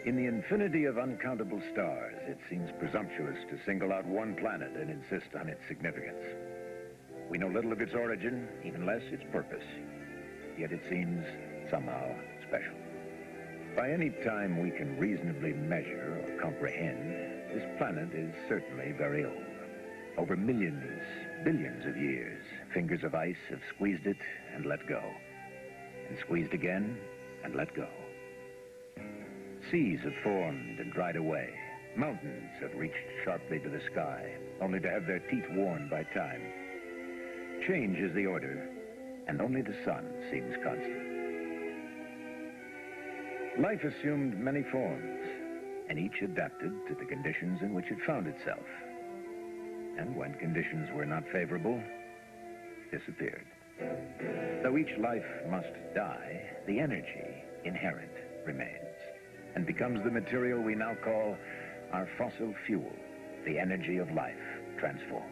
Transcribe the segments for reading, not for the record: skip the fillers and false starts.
In the infinity of uncountable stars, it seems presumptuous to single out one planet and insist on its significance. We know little of its origin, even less its purpose. Yet it seems somehow special. By any time we can reasonably measure or comprehend, this planet is certainly very old. Over millions, billions of years, fingers of ice have squeezed it and let go. And squeezed again and let go. Seas have formed and dried away. Mountains have reached sharply to the sky, only to have their teeth worn by time. Change is the order, and only the sun seems constant. Life assumed many forms, and each adapted to the conditions in which it found itself. And when conditions were not favorable, disappeared. Though each life must die, the energy inherent remains and becomes the material we now call our fossil fuel, the energy of life transformed.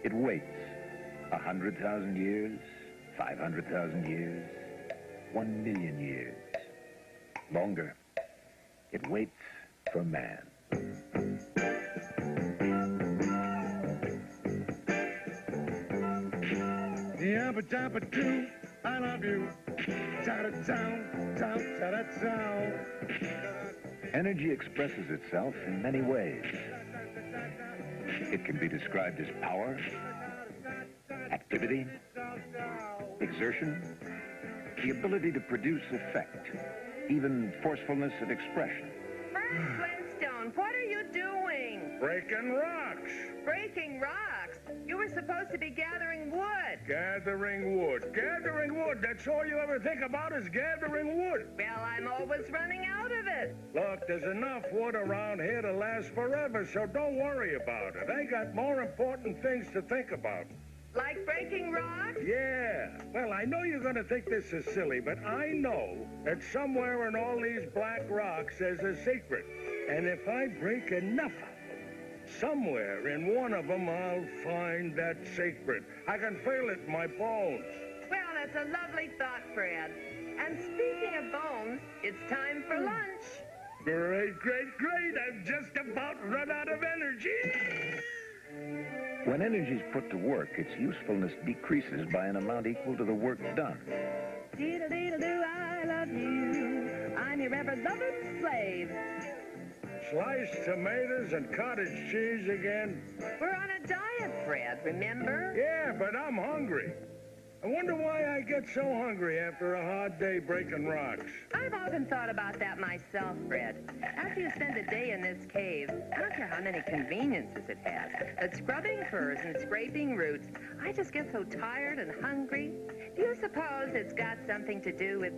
It waits 100,000 years, 500,000 years, 1,000,000 years. Longer, it waits for man. Yabba-dabba-doo, I love you. Ta-da-town, ta-da-town. Energy expresses itself in many ways. It can be described as power, activity, exertion, the ability to produce effect, even forcefulness of expression. Fred Flintstone, what are you doing? Breaking rocks. Breaking rocks? You were supposed to be gathering wood. Gathering wood. Gathering wood. That's all you ever think about is gathering wood. Well, I'm always running out of it. Look, there's enough wood around here to last forever, so don't worry about it. I got more important things to think about. Like breaking rocks? Yeah. Well, I know you're going to think this is silly, but I know that somewhere in all these black rocks there's a secret. And if I break enough of them, somewhere in one of them I'll find that secret. I can feel it in my bones. Well, that's a lovely thought, Fred. And speaking of bones, it's time for lunch. Great, great, great. I've just about run out of energy. When energy is put to work, its usefulness decreases by an amount equal to the work done. Diddle-diddle-doo, I love you. I'm your ever-loving slave. Sliced tomatoes and cottage cheese again? We're on a diet, Fred, remember? Yeah, but I'm hungry. I wonder why I get so hungry after a hard day breaking rocks. I've often thought about that myself, Fred. After you spend a day in this cave, I don't care how many conveniences it has, but scrubbing furs and scraping roots, I just get so tired and hungry. Do you suppose it's got something to do with...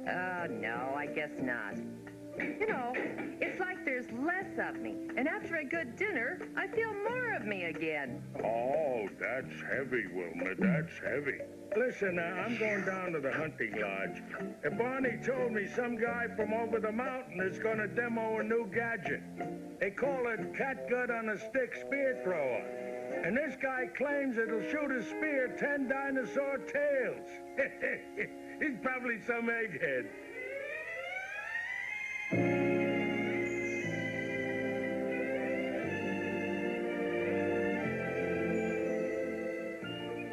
Oh, no, I guess not. You know, it's like there's less of me, and after a good dinner, I feel more of me again. Oh, that's heavy, Wilma, that's heavy. Listen, I'm going down to the hunting lodge. And Barney told me some guy from over the mountain is going to demo a new gadget. They call it catgut on a stick spear thrower. And this guy claims it'll shoot a spear 10 dinosaur tails. He's probably some egghead.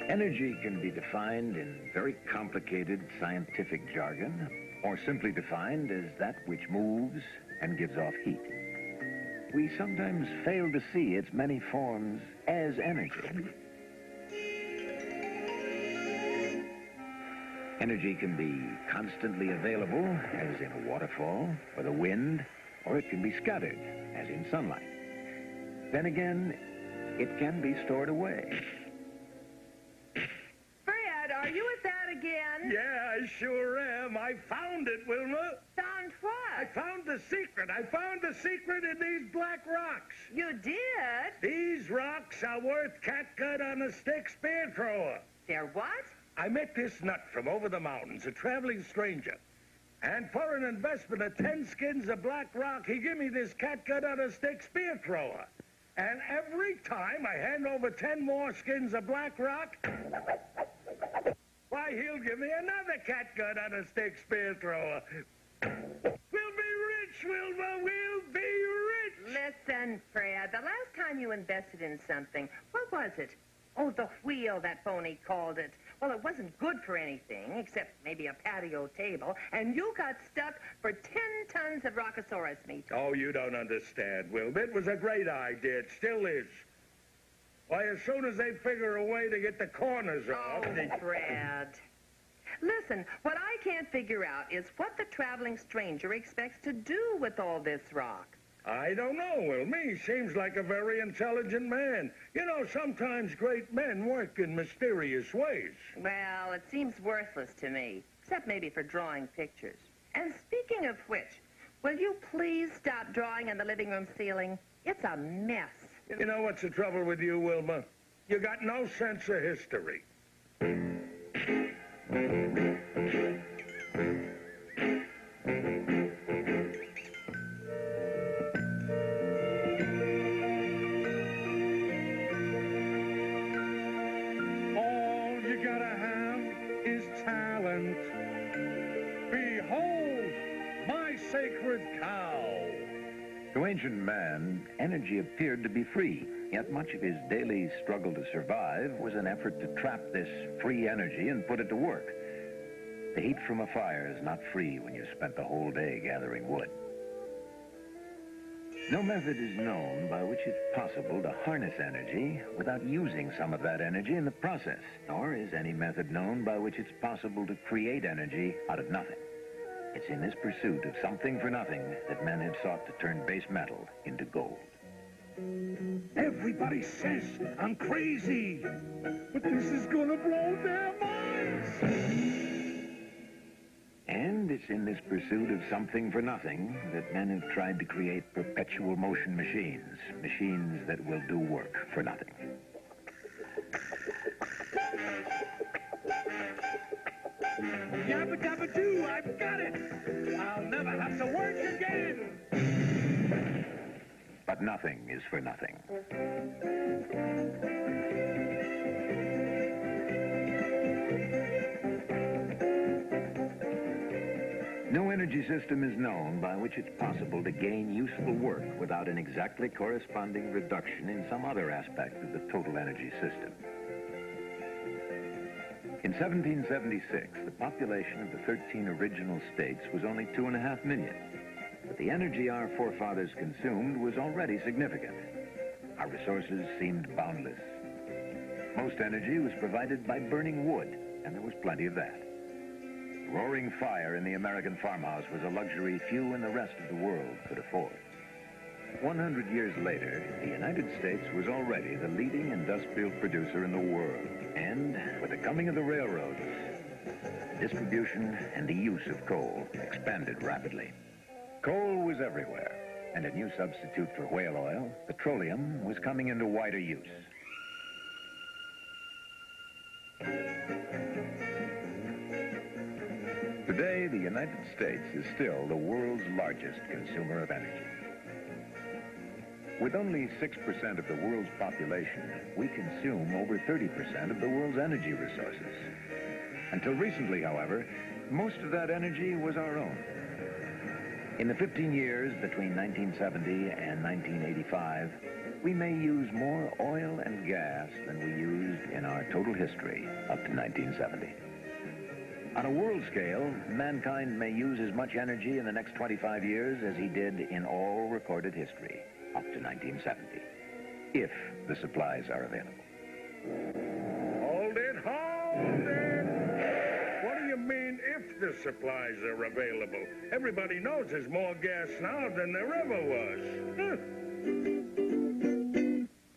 Energy can be defined in very complicated scientific jargon, or simply defined as that which moves and gives off heat. We sometimes fail to see its many forms as energy. Energy can be constantly available, as in a waterfall, or the wind, or it can be scattered, as in sunlight. Then again, it can be stored away. Fred, are you at that again? Yeah, I sure am. I found it, Wilma. Found what? I found the secret. I found the secret in these black rocks. You did? These rocks are worth catgut on a stick spear thrower. They're what? I met this nut from over the mountains, a traveling stranger. And for an investment of 10 skins of black rock, he gave me this catgut on a stick spear thrower. And every time I hand over 10 more skins of black rock, why, he'll give me another catgut on a stick spear thrower. We'll be rich Wilma. We'll be rich. Listen, Fred, the last time you invested in something, what was it? Oh, the wheel, that phony called it. Well, it wasn't good for anything, except maybe a patio table, and you got stuck for 10 tons of Rockosaurus meat. Oh, you don't understand, Wilma. It was a great idea. It still is. Why, as soon as they figure a way to get the corners off... Oh, Fred. Listen, what I can't figure out is what the traveling stranger expects to do with all this rock. I don't know, Wilma. He seems like a very intelligent man. You know, sometimes great men work in mysterious ways. Well, it seems worthless to me, except maybe for drawing pictures. And speaking of which, will you please stop drawing on the living room ceiling? It's a mess. You know what's the trouble with you, Wilma? You got no sense of history. Sacred cow. To ancient man, energy appeared to be free, yet much of his daily struggle to survive was an effort to trap this free energy and put it to work. The heat from a fire is not free when you spent the whole day gathering wood. No method is known by which it's possible to harness energy without using some of that energy in the process, nor is any method known by which it's possible to create energy out of nothing. It's in this pursuit of something for nothing that men have sought to turn base metal into gold. Everybody says I'm crazy, but this is gonna blow their minds. And it's in this pursuit of something for nothing that men have tried to create perpetual motion machines, machines that will do work for nothing. Yabba dabba doo, I've got it! I'll never have to work again! But nothing is for nothing. No energy system is known by which it's possible to gain useful work without an exactly corresponding reduction in some other aspect of the total energy system. In 1776, the population of the 13 original states was only 2.5 million. But the energy our forefathers consumed was already significant. Our resources seemed boundless. Most energy was provided by burning wood, and there was plenty of that. Roaring fire in the American farmhouse was a luxury few in the rest of the world could afford. 100 years later, the United States was already the leading industrial producer in the world. And with the coming of the railroads, distribution and the use of coal expanded rapidly. Coal was everywhere, and a new substitute for whale oil, petroleum, was coming into wider use. Today, the United States is still the world's largest consumer of energy. With only 6% of the world's population, we consume over 30% of the world's energy resources. Until recently, however, most of that energy was our own. In the 15 years between 1970 and 1985, we may use more oil and gas than we used in our total history up to 1970. On a world scale, mankind may use as much energy in the next 25 years as he did in all recorded history up to 1970, if the supplies are available. Hold it, hold it! What do you mean, if the supplies are available? Everybody knows there's more gas now than there ever was.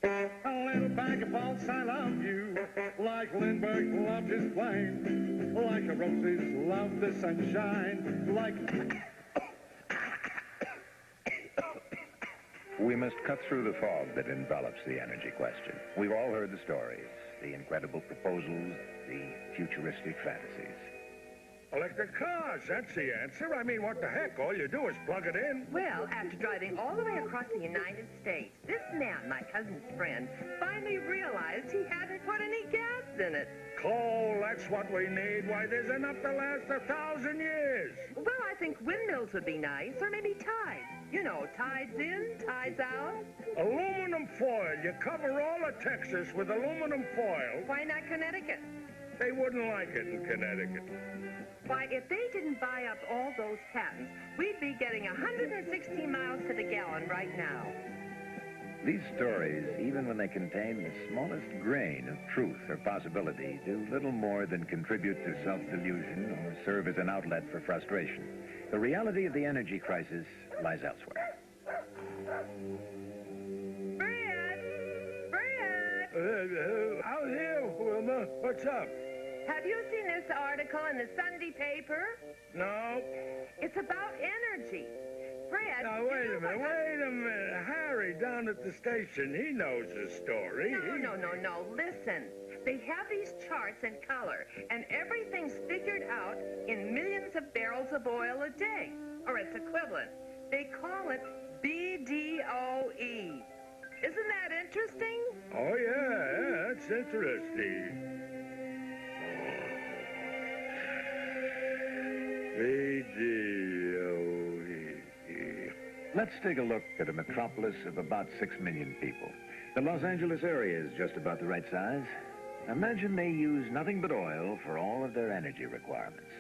A little bag of bolts, I love you, like Lindbergh loved his plane, like the roses love the sunshine, like... We must cut through the fog that envelops the energy question. We've all heard the stories, the incredible proposals, the futuristic fantasies. Electric cars, that's the answer. I mean, what the heck? All you do is plug it in. Well, after driving all the way across the United States, this man, my cousin's friend, finally realized he hadn't put any gas in it. Coal, that's what we need. Why, there's enough to last 1,000 years. Well, I think windmills would be nice, or maybe tides. You know, tides in, tides out. Aluminum foil. You cover all of Texas with aluminum foil. Why not Connecticut? They wouldn't like it in Connecticut. Why, if they didn't buy up all those patents, we'd be getting 116 miles to the gallon right now. These stories, even when they contain the smallest grain of truth or possibility, do little more than contribute to self-delusion or serve as an outlet for frustration. The reality of the energy crisis lies elsewhere. Fred! Out here, Wilma. What's up? Have you seen this article in the Sunday paper? No. It's about energy. Fred... Now, wait a minute. Harry down at the station, he knows the story. No. Listen. They have these charts in color, and everything's figured out in millions of barrels of oil a day, or its equivalent. They call it BDOE. Isn't that interesting? Oh, yeah, that's interesting. BDOE. Let's take a look at a metropolis of about 6 million people. The Los Angeles area is just about the right size. Imagine they use nothing but oil for all of their energy requirements.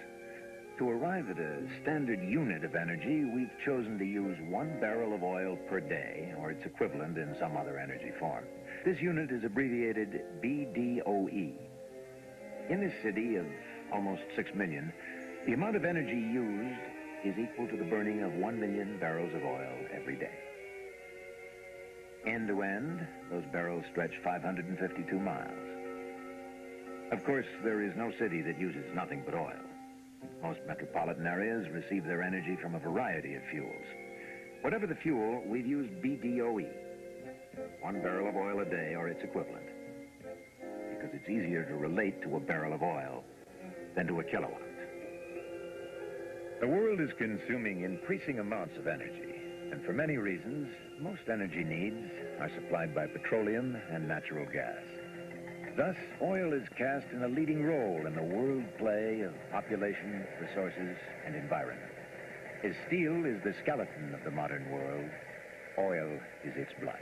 To arrive at a standard unit of energy, we've chosen to use 1 barrel of oil per day, or its equivalent in some other energy form. This unit is abbreviated BDOE. In a city of almost 6 million, the amount of energy used is equal to the burning of 1 million barrels of oil every day. End to end, those barrels stretch 552 miles. Of course, there is no city that uses nothing but oil. Most metropolitan areas receive their energy from a variety of fuels. Whatever the fuel, we've used BDOE, 1 barrel of oil a day or its equivalent, because it's easier to relate to a barrel of oil than to a kilowatt. The world is consuming increasing amounts of energy, and for many reasons, most energy needs are supplied by petroleum and natural gas. Thus, oil is cast in a leading role in the world play of population, resources, and environment. As steel is the skeleton of the modern world, oil is its blood.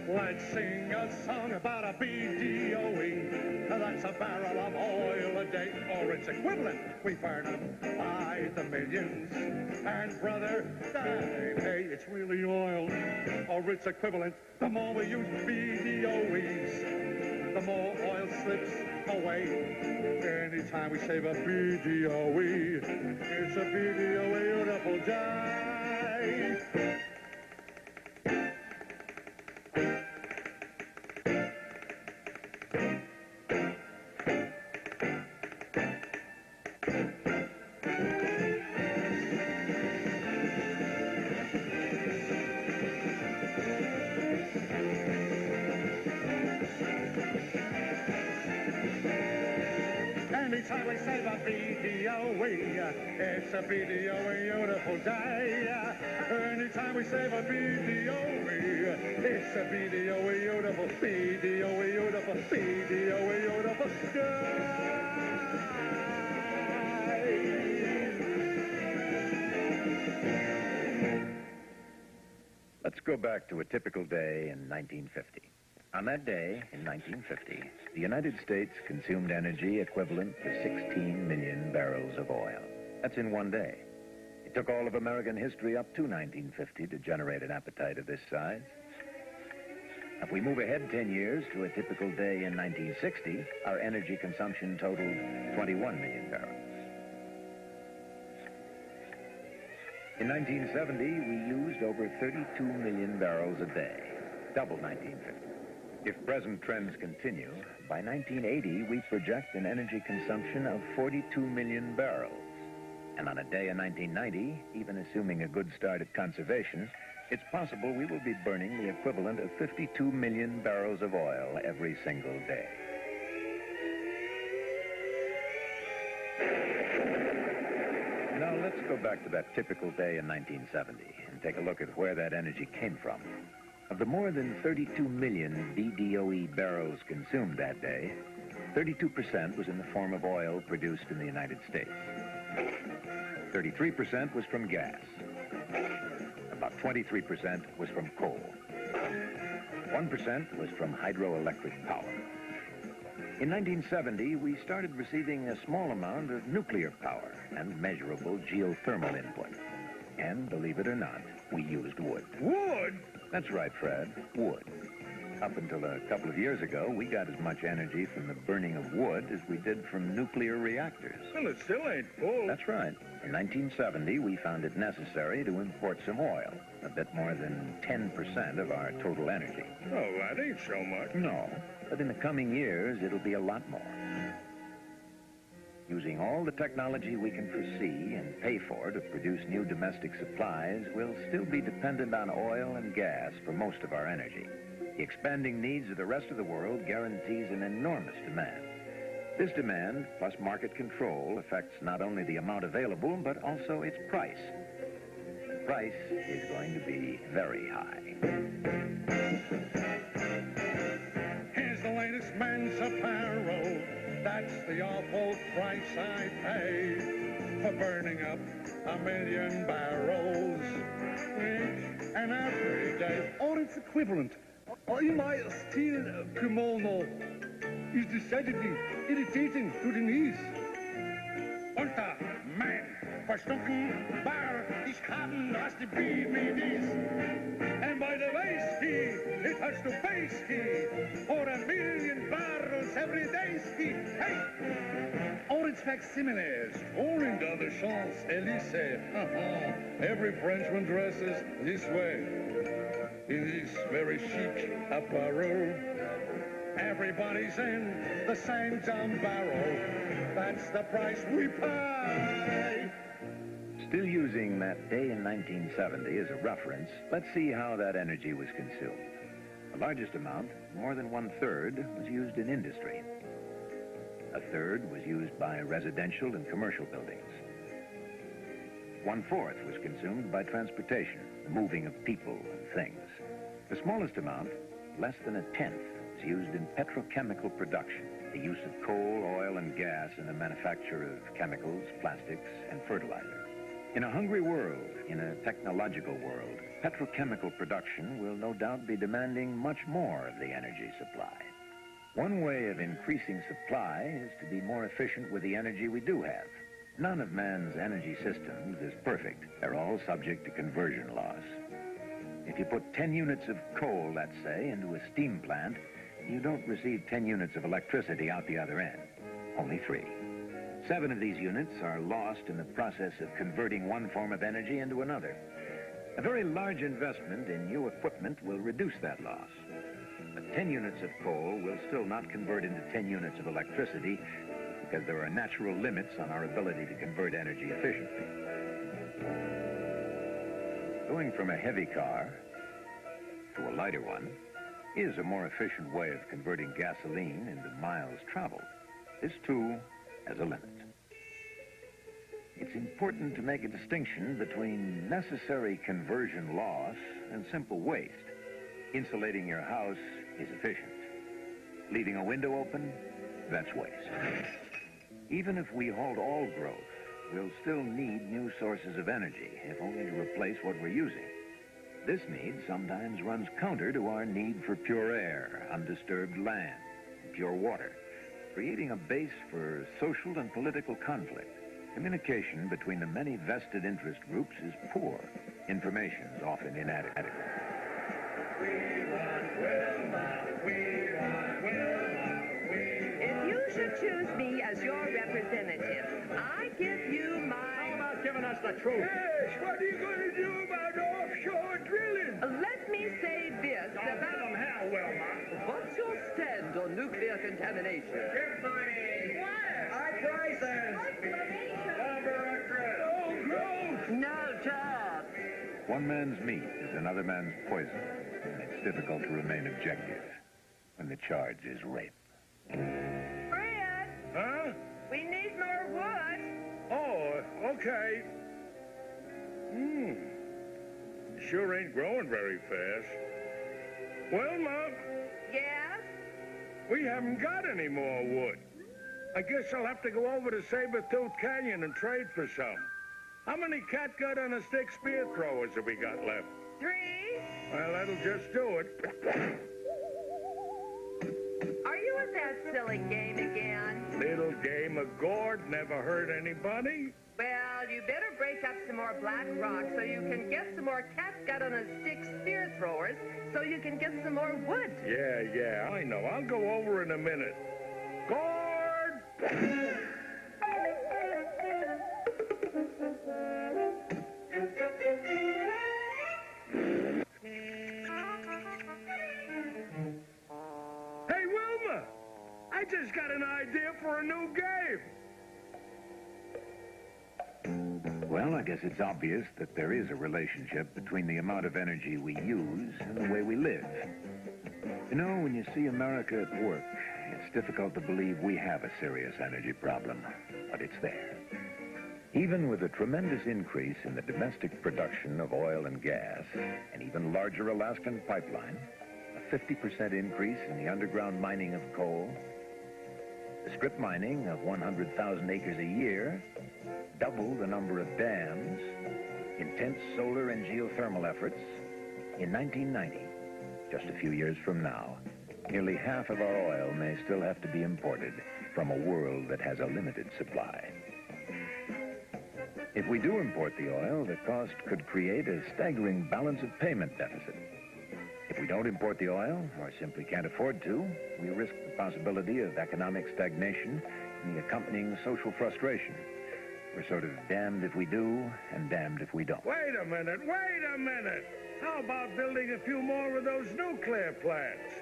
Let's sing a song about a BDOE. That's a barrel of oil a day, or its equivalent. We burn them by the millions. And brother, that hey, it's really oil, or its equivalent. The more we use BDOEs, the more oil slips away. Anytime we save a BDOE, it's a BDOE beautiful day. Anytime we save a BDOE, it's a BDOE beautiful day. Anytime we save a BDOE, it's a BDOE beautiful, BDOE beautiful, BDOE beautiful day. Let's go back to a typical day in 1950. On that day, in 1950, the United States consumed energy equivalent to 16 million barrels of oil. That's in one day. It took all of American history up to 1950 to generate an appetite of this size. If we move ahead 10 years to a typical day in 1960, our energy consumption totaled 21 million barrels. In 1970, we used over 32 million barrels a day, double 1950. If present trends continue, by 1980, we project an energy consumption of 42 million barrels. And on a day in 1990, even assuming a good start at conservation, it's possible we will be burning the equivalent of 52 million barrels of oil every single day. Now, let's go back to that typical day in 1970 and take a look at where that energy came from. Of the more than 32 million BDOE barrels consumed that day, 32% was in the form of oil produced in the United States. 33% was from gas. About 23% was from coal. 1% was from hydroelectric power. In 1970, we started receiving a small amount of nuclear power and measurable geothermal input. And believe it or not, we used wood. Wood? That's right, Fred, wood. Up until a couple of years ago, we got as much energy from the burning of wood as we did from nuclear reactors. Well, it still ain't full. That's right. In 1970, we found it necessary to import some oil, a bit more than 10% of our total energy. Oh, that ain't so much. No, but in the coming years, it'll be a lot more. Using all the technology we can foresee and pay for to produce new domestic supplies, we'll still be dependent on oil and gas for most of our energy. The expanding needs of the rest of the world guarantees an enormous demand. This demand, plus market control, affects not only the amount available, but also its price. The price is going to be very high. Here's the latest men's apparel. That's the awful price I pay for burning up 1 million barrels each and every day. Or its equivalent. In my steel kimono is decidedly irritating to the knees. Unter mein verstunken Bar, ich haben was die BBDs. And by the way, ski, it has to pay ski for 1 million barrels every day ski. Hey! Or its facsimiles, touring down the Champs-Élysées. Every Frenchman dresses this way. In this very chic apparel, everybody's in the same dumb barrel. That's the price we pay. Still using that day in 1970 as a reference, let's see how that energy was consumed. The largest amount, more than 1/3, was used in industry. 1/3 was used by residential and commercial buildings. 1/4 was consumed by transportation, the moving of people and things. The smallest amount, less than 1/10, is used in petrochemical production, the use of coal, oil, and gas in the manufacture of chemicals, plastics, and fertilizer. In a hungry world, in a technological world, petrochemical production will no doubt be demanding much more of the energy supply. One way of increasing supply is to be more efficient with the energy we do have. None of man's energy systems is perfect. They're all subject to conversion laws. If you put 10 units of coal, let's say, into a steam plant, you don't receive 10 units of electricity out the other end. Only 3. 7 of these units are lost in the process of converting one form of energy into another. A very large investment in new equipment will reduce that loss. But 10 units of coal will still not convert into 10 units of electricity because there are natural limits on our ability to convert energy efficiently. Going from a heavy car to a lighter one is a more efficient way of converting gasoline into miles traveled. This, too, has a limit. It's important to make a distinction between necessary conversion loss and simple waste. Insulating your house is efficient. Leaving a window open, that's waste. Even if we halt all growth, we'll still need new sources of energy, if only to replace what we're using. This need sometimes runs counter to our need for pure air, undisturbed land, and pure water, creating a base for social and political conflict. Communication between the many vested interest groups is poor. Information is often inadequate. If you should choose me as your representative, I give you my... How about giving us the truth? Yes, what are you going to do about offshore drilling? Let me say this Don't give about... them hell, Wilma. What's your stand on nuclear contamination? High prices. Number of credit. One man's meat is another man's poison, and it's difficult to remain objective when the charge is rape. Fred, Huh? we need more wood. Oh, okay. Sure ain't growing very fast. Wilma, Yes? we haven't got any more wood. I guess I'll have to go over to Saber-Tooth Canyon and trade for some. How many catgut on a stick spear throwers have we got left? 3? Well, that'll just do it. Are you at that silly game again? Little game of gourd never hurt anybody. Well, you better break up some more black rock so you can get some more catgut on a stick spear throwers so you can get some more wood. Yeah, I know. I'll go over in a minute. Gourd! Hey, Wilma! I just got an idea for a new game. Well, I guess it's obvious that there is a relationship between the amount of energy we use and the way we live. You know, when you see America at work, it's difficult to believe we have a serious energy problem, but it's there. Even with a tremendous increase in the domestic production of oil and gas, an even larger Alaskan pipeline, a 50% increase in the underground mining of coal, the strip mining of 100,000 acres a year, double the number of dams, intense solar and geothermal efforts, in 1990, just a few years from now, nearly half of our oil may still have to be imported from a world that has a limited supply. If we do import the oil, the cost could create a staggering balance of payment deficit. If we don't import the oil, or simply can't afford to, we risk the possibility of economic stagnation and the accompanying social frustration. We're sort of damned if we do and damned if we don't. Wait a minute. How about building a few more of those nuclear plants?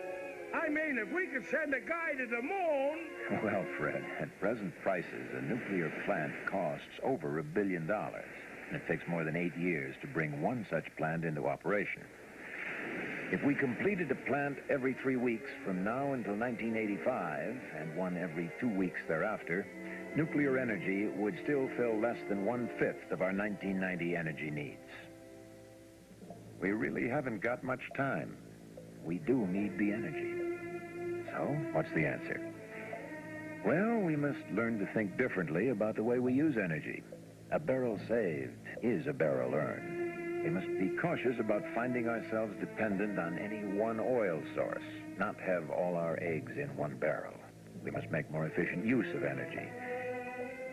I mean, if we could send a guy to the moon... Well, Fred, at present prices, a nuclear plant costs over $1 billion. And it takes more than 8 years to bring one such plant into operation. If we completed a plant every 3 weeks from now until 1985, and one every 2 weeks thereafter, nuclear energy would still fill less than 1/5 of our 1990 energy needs. We really haven't got much time. We do need the energy. So, what's the answer? Well, we must learn to think differently about the way we use energy. A barrel saved is a barrel earned. We must be cautious about finding ourselves dependent on any one oil source, not have all our eggs in one barrel. We must make more efficient use of energy.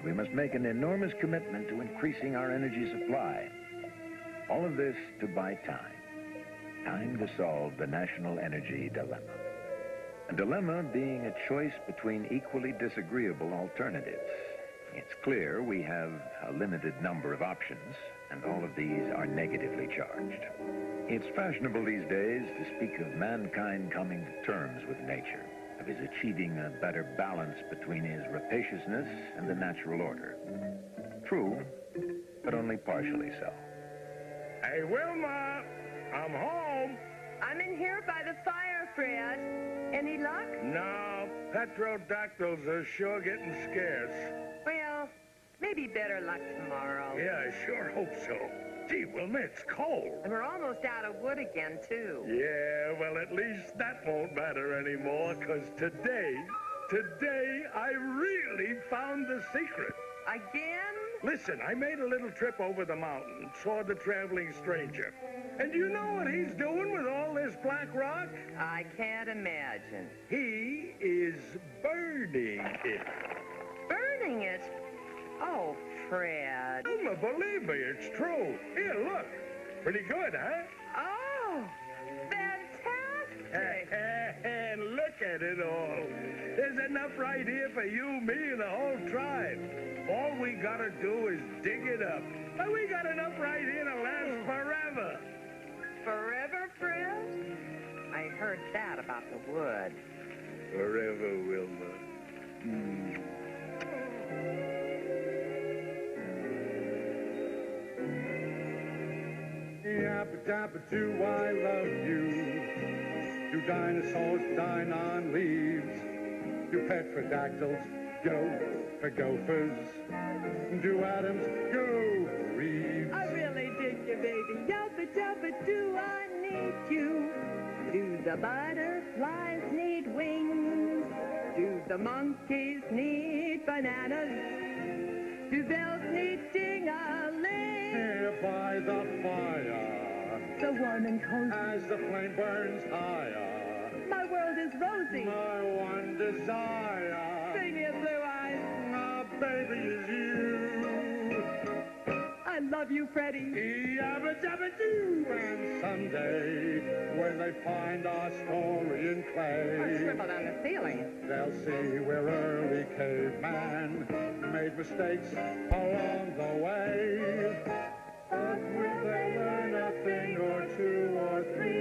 We must make an enormous commitment to increasing our energy supply. All of this to buy time. Time to solve the national energy dilemma. A dilemma being a choice between equally disagreeable alternatives. It's clear we have a limited number of options, and all of these are negatively charged. It's fashionable these days to speak of mankind coming to terms with nature, of his achieving a better balance between his rapaciousness and the natural order. True, but only partially so. Hey, Wilma, I'm home. I'm in here by the fire, Fred. Any luck? No, petrodactyls are sure getting scarce. Well, maybe better luck tomorrow. Yeah, I sure hope so. Gee, Wilma, it's cold. And we're almost out of wood again, too. Yeah, well, at least that won't matter anymore, because today I really found the secret. Again? Listen, I made a little trip over the mountain and saw the traveling stranger. And you know what he's doing with all this black rock? I can't imagine. He is burning it. Burning it? Oh, Fred. Wilma, believe me, it's true. Here, look. Pretty good, huh? Oh, fantastic. And look at it all. There's enough right here for you, me, and the whole tribe. All we gotta do is dig it up. And we got enough right here to last forever. Forever, Fred? I heard that about the wood. Forever, Wilma. dabba do, I love you. Do dinosaurs dine on leaves? Do petrodactyls go for gophers? Do atoms go for reeds? I really dig you, baby. Yabba dabba do, I need you. Do the butterflies need wings? Do the monkeys need bananas? Do bells need ding-a-ling? Here by the fire, So warm and cozy, as the flame burns higher, my world is rosy. my one desire, Sing it, Blue Eyes. my baby is you. I love you, Freddie. Yabba dabba doo. And someday, when they find our story in Or clay, scribbled on the ceiling. they'll see we're early caveman, made mistakes along the way. But will they learn a thing or two or three?